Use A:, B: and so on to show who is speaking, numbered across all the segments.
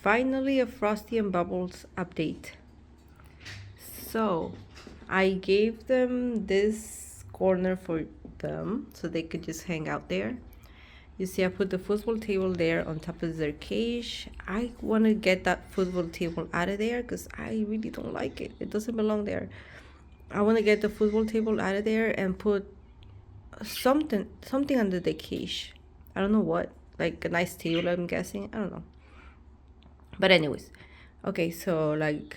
A: Finally, a Frosty and Bubbles update. So, I gave them this corner for them so they could just hang out there. You see, I put the football table there on top of their cage. I want to get that football table out of there because I really don't like it. It doesn't belong there. I want to get the football table out of there and put something under the cage. I don't know what. Like a nice table, I'm guessing. I don't know. But anyways, okay, so like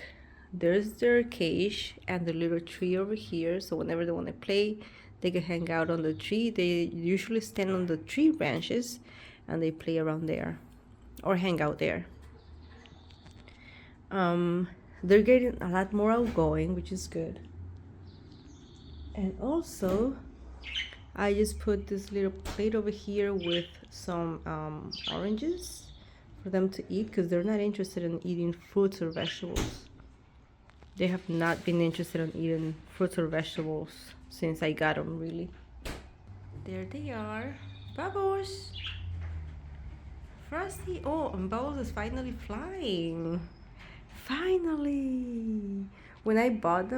A: there's their cage and the little tree over here. So whenever they want to play, they can hang out on the tree. They usually stand on the tree branches and they play around there or hang out there. They're getting a lot more outgoing, which is good. And also, I just put this little plate over here with some oranges for them to eat because they're not interested in eating fruits or vegetables. They have not been interested in eating fruits or vegetables since I got them, really. There they are. Bubbles! Frosty! Oh, and Bubbles is finally flying. Finally! When I bought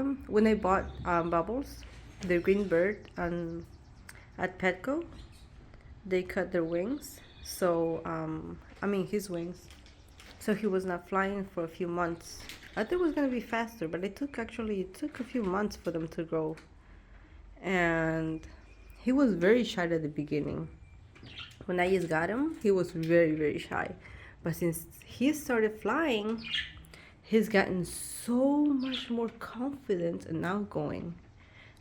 A: Bubbles, the green bird, at Petco, they cut their wings. So, his wings. So he was not flying for a few months. I thought it was gonna be faster, but it took a few months for them to grow. And he was very shy at the beginning. When I just got him, he was very, very shy. But since he started flying, he's gotten so much more confident and outgoing.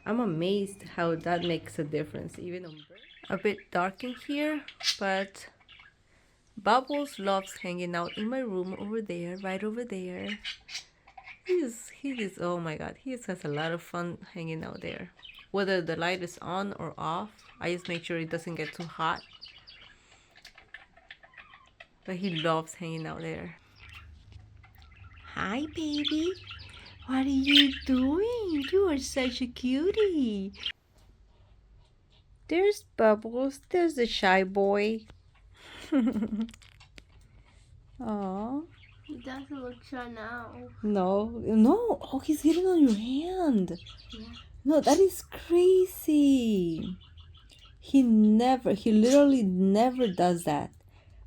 A: I'm amazed how that makes a difference, even on birds. A bit dark in here, but Bubbles loves hanging out in my room over there, right over there. Oh my god, he just has a lot of fun hanging out there. Whether the light is on or off, I just make sure it doesn't get too hot. But he loves hanging out there. Hi, baby. What are you doing? You are such a cutie. There's Bubbles. There's the shy boy. Aww.
B: He doesn't look shy now.
A: No. Oh, he's getting on your hand.
B: Yeah.
A: No, that is crazy. He literally never does that.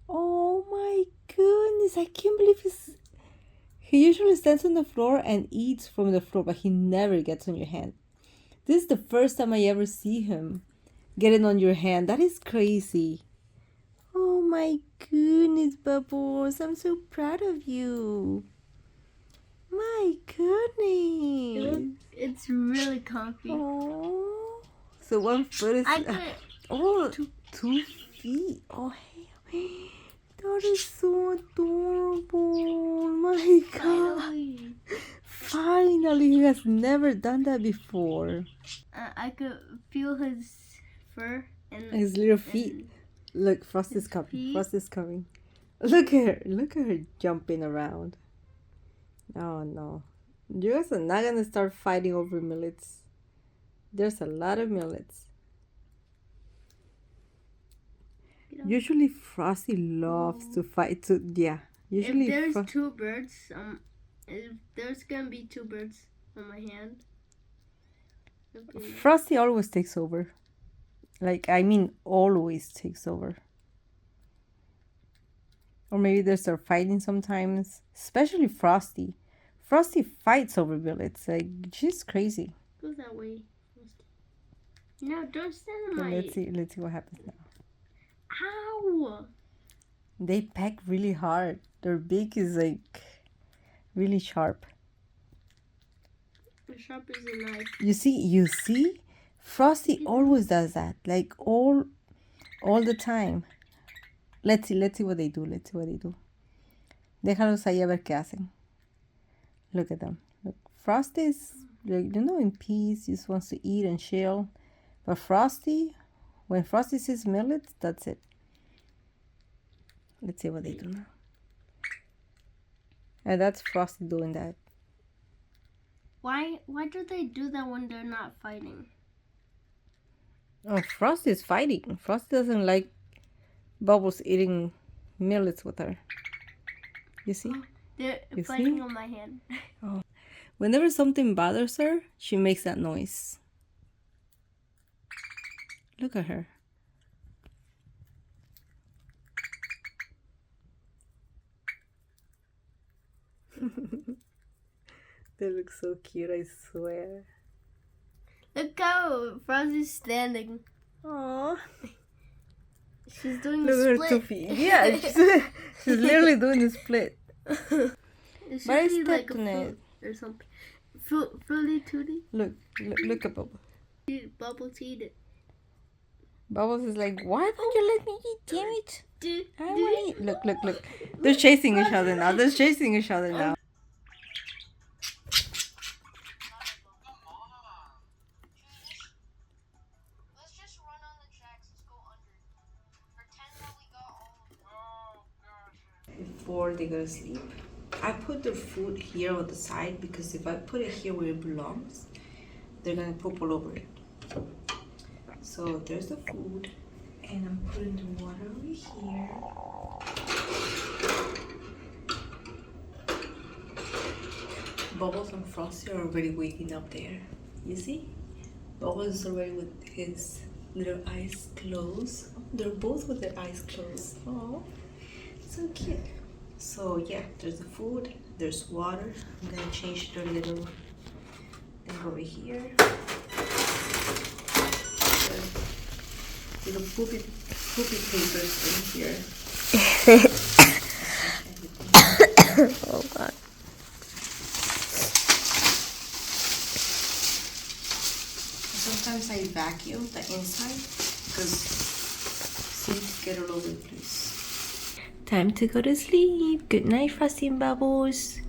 A: Oh my goodness, I can't believe he usually stands on the floor and eats from the floor, but he never gets on your hand. This is the first time I ever see him getting on your hand. That is crazy. Oh my goodness, Bubbles. I'm so proud of you. My goodness.
B: It's really comfy.
A: Oh. So one foot is... two feet. Oh, hey. That is so adorable. My God. Finally, he has never done that before.
B: I could feel his fur and
A: his little feet. Look, Frost is coming. Frost is coming. Look at her jumping around. Oh no. You guys are not gonna start fighting over millets. There's a lot of millets. Usually Frosty loves to fight too. Yeah. Usually
B: if there's two birds, if there's gonna be two birds on my hand.
A: Frosty always takes over. Always takes over. Or maybe they start fighting sometimes. Especially Frosty. Frosty fights over millets. Like, she's crazy.
B: Go that way. No, don't stand in my...
A: Let's see what happens now.
B: Ow!
A: They peck really hard. Their beak is like really sharp.
B: As sharp as a knife.
A: You see? Frosty always does that. Like all the time. Let's see what they do. Déjalos ahí a ver qué hacen. Look at them. Look, Frosty is, in peace. Just wants to eat and chill. But when Frosty sees millets, that's it. Let's see what they do now. And that's Frosty doing that.
B: Why do they do that when they're not fighting?
A: Oh, Frosty is fighting. Frosty doesn't like Bubbles eating millets with her. You see?
B: They're
A: You
B: fighting
A: see?
B: on my hand.
A: Whenever something bothers her, she makes that noise. Look at her. They look so cute, I swear.
B: Look how Frosty's standing.
A: Aww.
B: She's doing
A: Look
B: the
A: at her 2
B: split.
A: feet. Yeah, she's literally doing the split.
B: It should
A: But I
B: be like
A: stepped
B: a
A: on it.
B: fruit or something. Fruity tooty.
A: Look at Bubble.
B: Bubble tea it.
A: Bubbles is like, why don't you let me eat? Damn it!
B: Do,
A: I want to eat. Look. They're chasing each other now. They're chasing each other now.
C: Let's just run on the tracks. Let's go under. Pretend that we got all of them.
A: Before they go to sleep, I put the food here on the side because if I put it here where it belongs, they're gonna poop all over it. So there's the food, and I'm putting the water over here. Bubbles and Frosty are already waking up there. You see? Bubbles is already with his little eyes closed. They're both with their eyes closed. Oh, so cute. So yeah, there's the food, there's water. I'm gonna change the little thing over here. The little poopy papers in here.
B: Oh god.
A: Sometimes I vacuum the inside because seeds get all over the place. Time to go to sleep. Good night, Frosty and Bubbles.